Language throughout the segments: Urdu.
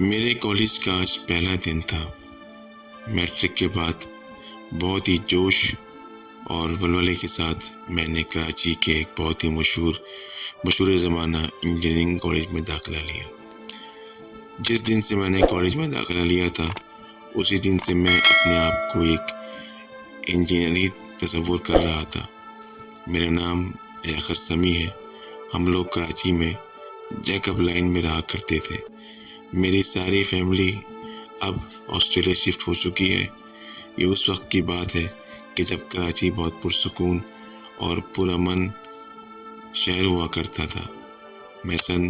میرے کالج کا آج پہلا دن تھا۔ میٹرک کے بعد بہت ہی جوش اور ولولے کے ساتھ میں نے کراچی کے ایک بہت ہی مشہور زمانہ انجینئرنگ کالج میں داخلہ لیا۔ جس دن سے میں نے کالج میں داخلہ لیا تھا اسی دن سے میں اپنے آپ کو ایک انجینئر تصور کر رہا تھا۔ میرا نام لیاقت سمیع ہے۔ ہم لوگ کراچی میں جیکب لائن میں رہا کرتے تھے۔ میری ساری فیملی اب آسٹریلیا شفٹ ہو چکی ہے۔ یہ اس وقت کی بات ہے کہ جب کراچی بہت پرسکون اور پرامن شہر ہوا کرتا تھا۔ میں سن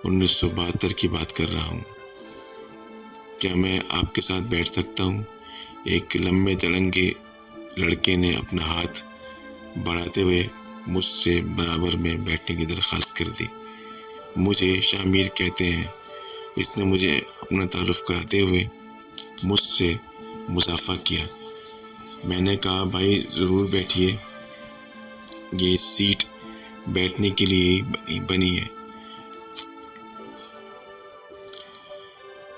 1972 کی بات کر رہا ہوں۔ کیا میں آپ کے ساتھ بیٹھ سکتا ہوں؟ ایک لمبے تڑنگے لڑکے نے اپنا ہاتھ بڑھاتے ہوئے مجھ سے برابر میں بیٹھنے کی درخواست کر دی۔ مجھے شامیر کہتے ہیں۔ اس نے مجھے اپنا تعارف کراتے ہوئے مجھ سے مصافحہ کیا۔ میں نے کہا بھائی ضرور بیٹھیے، یہ سیٹ بیٹھنے کے لیے ہی بنی ہے۔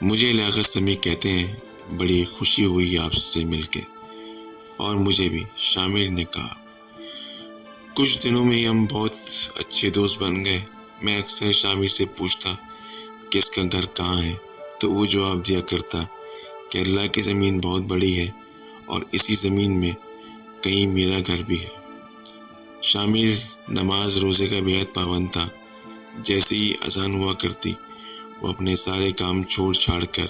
مجھے لیاقت سمیع کہتے ہیں بڑی خوشی ہوئی آپ سے مل کے۔ اور مجھے بھی، شامیر نے کہا۔ کچھ دنوں میں ہی ہم بہت اچھے دوست بن گئے۔ میں اکثر شامیر سے پوچھتا کہ اس کا گھر کہاں ہے تو وہ جواب دیا کرتا کہ اللہ کی زمین بہت بڑی ہے اور اسی زمین میں کہیں میرا گھر بھی ہے۔ شامیر نماز روزے کا بےحد پابند تھا۔ جیسے ہی اذان ہوا کرتی وہ اپنے سارے کام چھوڑ چھاڑ کر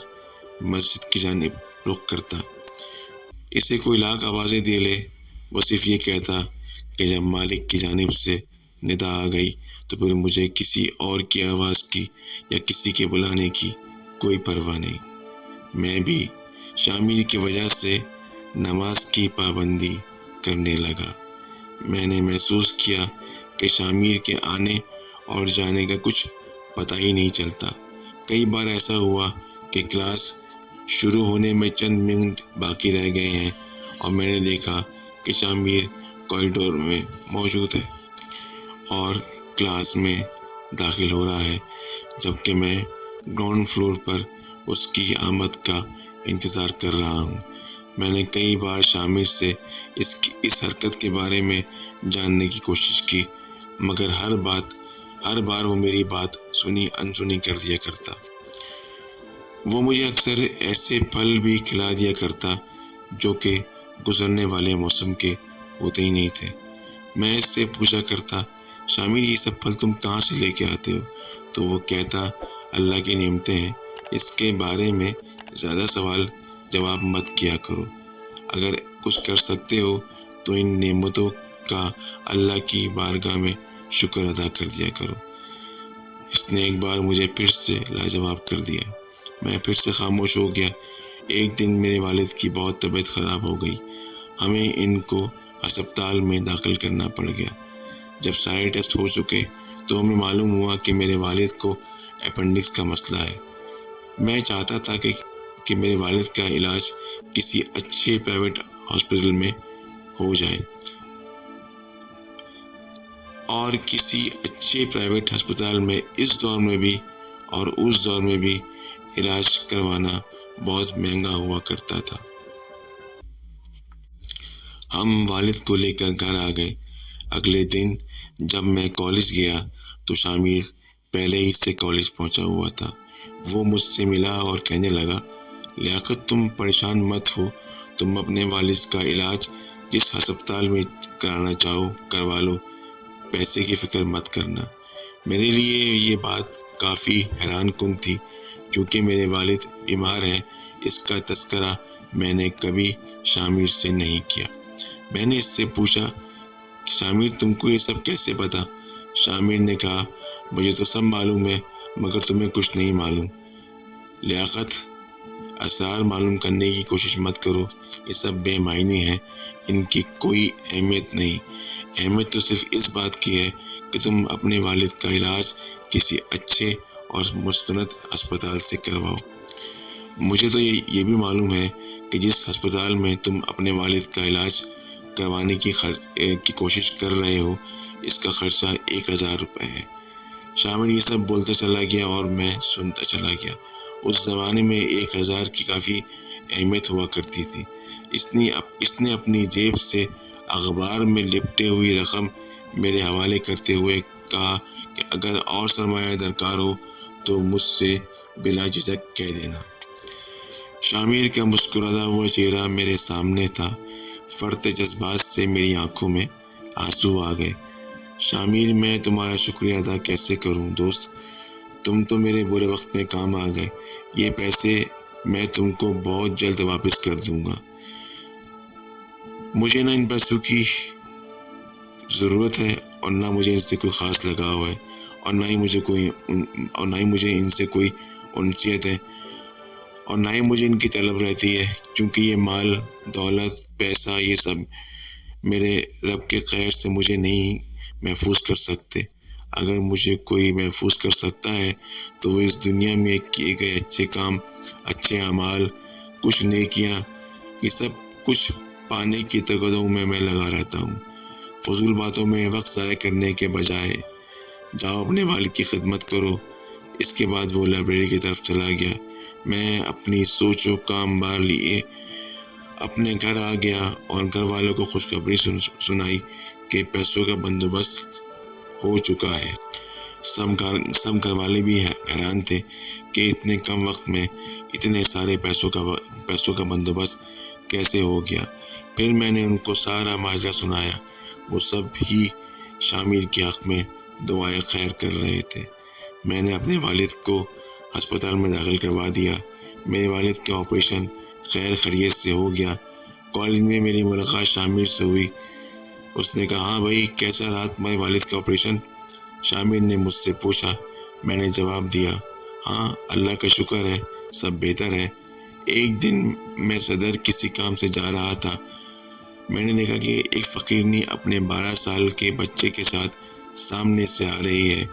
مسجد کی جانب رخ کرتا۔ اسے کوئی لاکھ آوازیں دے لے، وہ صرف یہ کہتا کہ جب مالک کی جانب سے ندا آ گئی تو پھر مجھے کسی اور کی آواز کی یا کسی کے بلانے کی کوئی پرواہ نہیں۔ میں بھی شامیر کی وجہ سے نماز کی پابندی کرنے لگا۔ میں نے محسوس کیا کہ شامیر کے آنے اور جانے کا کچھ پتہ ہی نہیں چلتا۔ کئی بار ایسا ہوا کہ کلاس شروع ہونے میں چند منٹ باقی رہ گئے ہیں اور میں نے دیکھا کہ شامیر کوریڈور میں موجود ہے اور کلاس میں داخل ہو رہا ہے، جبکہ میں گراؤنڈ فلور پر اس کی آمد کا انتظار کر رہا ہوں۔ میں نے کئی بار شامیر سے اس حرکت کے بارے میں جاننے کی کوشش کی، مگر ہر بار وہ میری بات سنی انسنی کر دیا کرتا۔ وہ مجھے اکثر ایسے پھل بھی کھلا دیا کرتا جو کہ گزرنے والے موسم کے ہوتے ہی نہیں تھے۔ میں اس سے پوچھا کرتا شامیر یہ سب پھل تم کہاں سے لے کے آتے ہو؟ تو وہ کہتا اللہ کی نعمتیں ہیں، اس کے بارے میں زیادہ سوال جواب مت کیا کرو۔ اگر کچھ کر سکتے ہو تو ان نعمتوں کا اللہ کی بارگاہ میں شکر ادا کر دیا کرو۔ اس نے ایک بار مجھے پھر سے لاجواب کر دیا۔ میں پھر سے خاموش ہو گیا۔ ایک دن میرے والد کی بہت طبیعت خراب ہو گئی۔ ہمیں ان کو ہسپتال میں داخل کرنا پڑ گیا۔ جب سارے ٹیسٹ ہو چکے تو ہمیں معلوم ہوا کہ میرے والد کو اپینڈکس کا مسئلہ ہے۔ میں چاہتا تھا کہ میرے والد کا علاج کسی اچھے پرائیویٹ ہاسپٹل میں ہو جائے، اور کسی اچھے پرائیویٹ ہسپتال میں اس دور میں بھی اور اس دور میں بھی علاج کروانا بہت مہنگا ہوا کرتا تھا۔ ہم والد کو لے کر گھر آ گئے۔ اگلے دن جب میں کالج گیا تو شامیر پہلے ہی سے کالج پہنچا ہوا تھا۔ وہ مجھ سے ملا اور کہنے لگا لیاقت تم پریشان مت ہو، تم اپنے والد کا علاج جس ہسپتال میں کرانا چاہو کروا لو، پیسے کی فکر مت کرنا۔ میرے لیے یہ بات کافی حیران کن تھی کیونکہ میرے والد بیمار ہیں۔ اس کا تذکرہ میں نے کبھی شامیر سے نہیں کیا۔ میں نے اس سے پوچھا شامیر تم کو یہ سب کیسے پتا؟ شامیر نے کہا مجھے تو سب معلوم ہے مگر تمہیں کچھ نہیں معلوم۔ لیاقت اسرار معلوم کرنے کی کوشش مت کرو، یہ سب بے معنی ہیں، ان کی کوئی اہمیت نہیں۔ اہمیت تو صرف اس بات کی ہے کہ تم اپنے والد کا علاج کسی اچھے اور مستند ہسپتال سے کرواؤ۔ مجھے تو یہ بھی معلوم ہے کہ جس ہسپتال میں تم اپنے والد کا علاج کروانے کی کوشش کر رہے ہو اس کا خرچہ 1000 روپے ہے۔ شامیر یہ سب بولتا چلا گیا اور میں سنتا چلا گیا۔ اس زمانے میں 1000 کی کافی اہمیت ہوا کرتی تھی۔ اس نے اپنی جیب سے اخبار میں لپٹے ہوئی رقم میرے حوالے کرتے ہوئے کہا کہ اگر اور سرمایہ درکار ہو تو مجھ سے بلا جھجک کہہ دینا۔ شامر کا مسکراتا ہوا چہرہ میرے سامنے تھا۔ فرط جذبات سے میری آنکھوں میں آنسو آ گئے۔ شامر، میں تمہارا شکریہ ادا کیسے کروں دوست؟ تم تو میرے برے وقت میں کام آ گئے۔ یہ پیسے میں تم کو بہت جلد واپس کر دوں گا۔ مجھے نہ ان پیسوں کی ضرورت ہے اور نہ مجھے ان سے کوئی خاص لگاؤ ہے، اور نہ ہی مجھے ان سے کوئی انسیت ہے، اور نہ ہی مجھے ان کی طلب رہتی ہے، کیونکہ یہ مال، دولت، پیسہ، یہ سب میرے رب کے خیر سے مجھے نہیں محفوظ کر سکتے۔ اگر مجھے کوئی محفوظ کر سکتا ہے تو وہ اس دنیا میں کیے گئے اچھے کام، اچھے اعمال، کچھ نیکیاں، یہ سب کچھ پانے کی تگدوں میں لگا رہتا ہوں۔ فضول باتوں میں وقت ضائع کرنے کے بجائے جاؤ اپنے والد کی خدمت کرو۔ اس کے بعد وہ لائبریری کی طرف چلا گیا۔ میں اپنی سوچوں کا انبار لیے اپنے گھر آ گیا اور گھر والوں کو خوشخبری سنائی کہ پیسوں کا بندوبست ہو چکا ہے۔ سب گھر والے بھی حیران تھے کہ اتنے کم وقت میں اتنے سارے پیسوں کا بندوبست کیسے ہو گیا۔ پھر میں نے ان کو سارا ماجرا سنایا۔ وہ سب ہی شامر کے حق میں دعائے خیر کر رہے تھے۔ میں نے اپنے والد کو ہسپتال میں داخل کروا دیا۔ میرے والد کا آپریشن خیر خیریت سے ہو گیا۔ کالج میں میری ملاقات شامر سے ہوئی۔ اس نے کہا، ہاں بھائی، کیسا رہا تمہارے والد کا آپریشن؟ شامر نے مجھ سے پوچھا۔ میں نے جواب دیا، ہاں اللہ کا شکر ہے، سب بہتر ہے۔ ایک دن میں صدر کسی کام سے جا رہا تھا۔ میں نے دیکھا کہ ایک فقیرنی اپنے 12 سال کے بچے کے ساتھ سامنے سے آ رہی ہے۔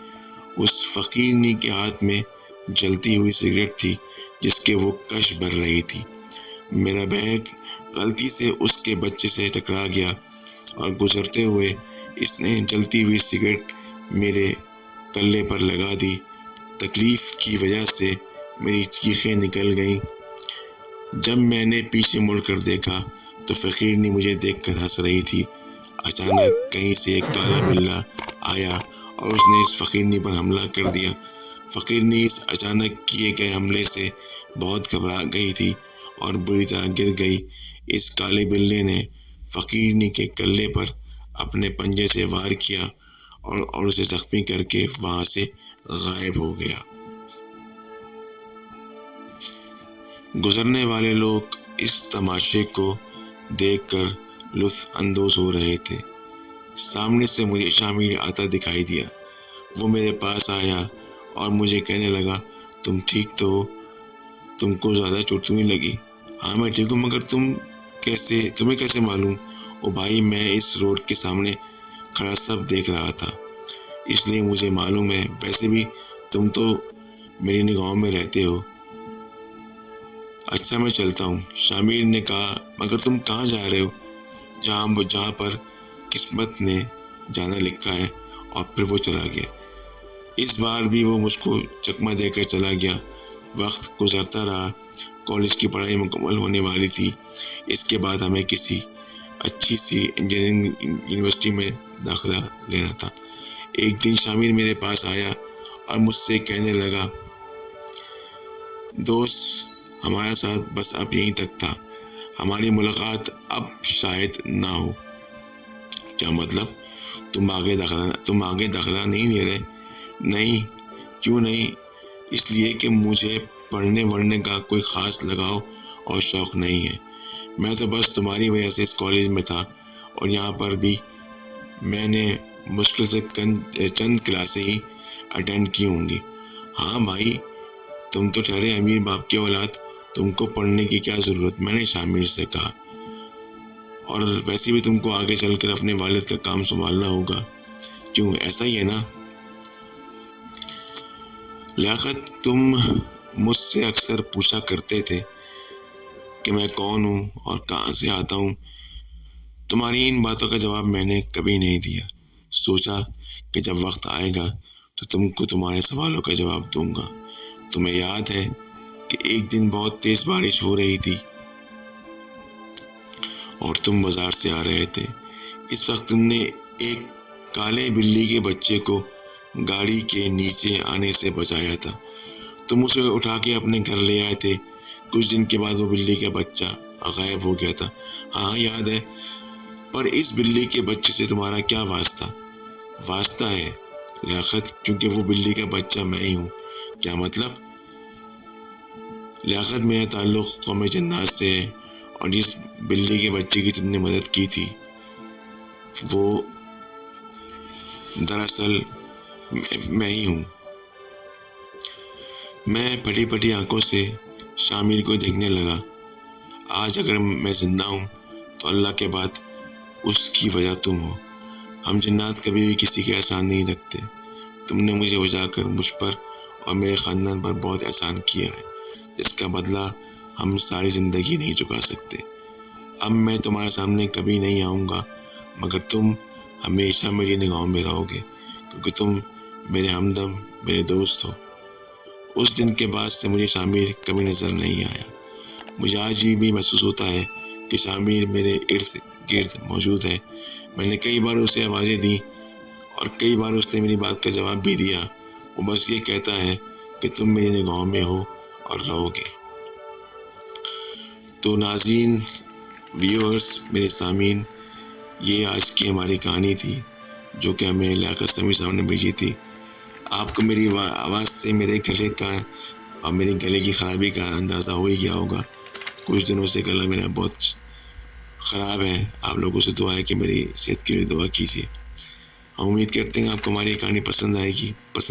اس فقیرنی کے ہاتھ میں جلتی ہوئی سگریٹ تھی جس کے وہ کش بھر رہی تھی۔ میرا بیگ غلطی سے اس کے بچے سے ٹکرا گیا اور گزرتے ہوئے اس نے جلتی ہوئی سگریٹ میرے کلے پر لگا دی۔ تکلیف کی وجہ سے میری چیخیں نکل گئیں۔ جب میں نے پیچھے مڑ کر دیکھا تو فقیرنی مجھے دیکھ کر ہنس رہی تھی۔ اچانک کہیں سے ایک کالا بلّا آیا اور اس نے اس فقیرنی پر حملہ کر دیا۔ فقیرنی اس اچانک کیے گئے حملے سے بہت گھبرا گئی تھی اور بری طرح گر گئی۔ اس کالے بلے نے فقیرنی کے کلے پر اپنے پنجے سے وار کیا اور اسے زخمی کر کے وہاں سے غائب ہو گیا۔ گزرنے والے لوگ اس تماشے کو دیکھ کر لطف اندوز ہو رہے تھے۔ سامنے سے مجھے شامر آتا دکھائی دیا۔ وہ میرے پاس آیا اور مجھے کہنے لگا، تم ٹھیک تو ہو؟ تم کو زیادہ چوٹ تو نہیں لگی؟ ہاں میں ٹھیک ہوں، مگر تمہیں کیسے معلوم؟ او بھائی، میں اس روڈ کے سامنے کھڑا سب دیکھ رہا تھا، اس لیے مجھے معلوم ہے۔ ویسے بھی تم تو میری نگاہوں میں رہتے ہو۔ اچھا میں چلتا ہوں، شامر نے کہا، مگر تم کہاں جا رہے ہو؟ جہاں پر قسمت نے جانا لکھا ہے۔ اور پھر وہ چلا گیا۔ اس بار بھی وہ مجھ کو چکمہ دے کر چلا گیا۔ وقت گزرتا رہا۔ کالج کی پڑھائی مکمل ہونے والی تھی۔ اس کے بعد ہمیں کسی اچھی سی انجینئرنگ یونیورسٹی میں داخلہ لینا تھا۔ ایک دن شامر میرے پاس آیا اور مجھ سے کہنے لگا، دوست، ہمارا ساتھ بس اب یہیں تک تھا، ہماری ملاقات اب شاید نہ ہو۔ کیا مطلب؟ تم آگے داخلہ نہیں لے رہے؟ نہیں۔ کیوں نہیں؟ اس لیے کہ مجھے پڑھنے وڑھنے کا کوئی خاص لگاؤ اور شوق نہیں ہے۔ میں تو بس تمہاری وجہ سے اس کالج میں تھا، اور یہاں پر بھی میں نے مشکل سے چند کلاسیں ہی اٹینڈ کی ہوں گی۔ ہاں بھائی، تم تو ٹھہرے امیر باپ کی اولاد، تم کو پڑھنے کی کیا ضرورت؟ میں نے شامر سے کہا۔ اور ویسے بھی تم کو آگے چل کر اپنے والد کا کام سنبھالنا ہوگا، کیوں ایسا ہی ہے نا؟ لیاقت، تم مجھ سے اکثر پوچھا کرتے تھے کہ میں کون ہوں اور کہاں سے آتا ہوں۔ تمہاری ان باتوں کا جواب میں نے کبھی نہیں دیا۔ سوچا کہ جب وقت آئے گا تو تم کو تمہارے سوالوں کا جواب دوں گا۔ تمہیں یاد ہے ایک دن بہت تیز بارش ہو رہی تھی اور تم بازار سے آ رہے تھے. اس وقت تم نے ایک کالے بلی کے بچے کو گاڑی کے نیچے آنے سے بچایا تھا. تم اسے اٹھا کے اپنے گھر لے آئے تھے. کچھ دن کے بعد وہ بلی کا بچہ غائب ہو گیا تھا. ہاں یاد ہے. پر اس بلی کے بچے سے تمہارا کیا واسطہ؟ واسطہ ہے لیاقت، کیونکہ وہ بلی کا بچہ میں ہی ہوں. کیا مطلب؟ لیاقت، میرا تعلق قوم جنات سے ہے، اور جس بلی کے بچے کی تم نے مدد کی تھی وہ دراصل میں ہی ہوں. میں پھٹی پھٹی آنکھوں سے شامل کو دیکھنے لگا. آج اگر میں زندہ ہوں تو اللہ کے بعد اس کی وجہ تم ہو. ہم جنات کبھی بھی کسی کا احسان نہیں رکھتے. تم نے مجھے بچا کر مجھ پر اور میرے خاندان پر بہت احسان کیا ہے، جس کا بدلہ ہم ساری زندگی نہیں چکا سکتے. اب میں تمہارے سامنے کبھی نہیں آؤں گا، مگر تم ہمیشہ میری نگاہوں میں رہو گے، کیونکہ تم میرے ہمدم، میرے دوست ہو. اس دن کے بعد سے مجھے شامل کبھی نظر نہیں آیا. مجھے آج بھی محسوس ہوتا ہے کہ شامل میرے ارد گرد موجود ہے. میں نے کئی بار اسے آوازیں دی اور کئی بار اس نے میری بات کا جواب بھی دیا. وہ بس یہ کہتا ہے کہ تم میری نگاہوں میں ہو اور رہو گے. تو ناظرین، ویورز، میرے سامعین، یہ آج کی ہماری کہانی تھی جو کہ ہمیں لیاقت سمیع صاحب نے بھیجی تھی. آپ کو میری آواز سے میرے گلے کا اور میرے گلے کی خرابی کا اندازہ ہو ہی گیا ہوگا. کچھ دنوں سے گلا میرا بہت خراب ہے. آپ لوگوں سے دعا ہے کہ میری صحت کے لیے دعا کیجیے. ہم امید کرتے ہیں آپ کو ہماری کہانی پسند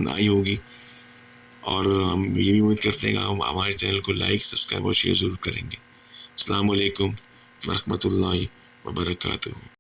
آئی ہوگی، اور ہم یہ بھی امید کرتے ہیں کہ ہم ہمارے چینل کو لائک، سبسکرائب اور شیئر ضرور کریں گے. السلام علیکم ورحمۃ اللہ وبرکاتہ.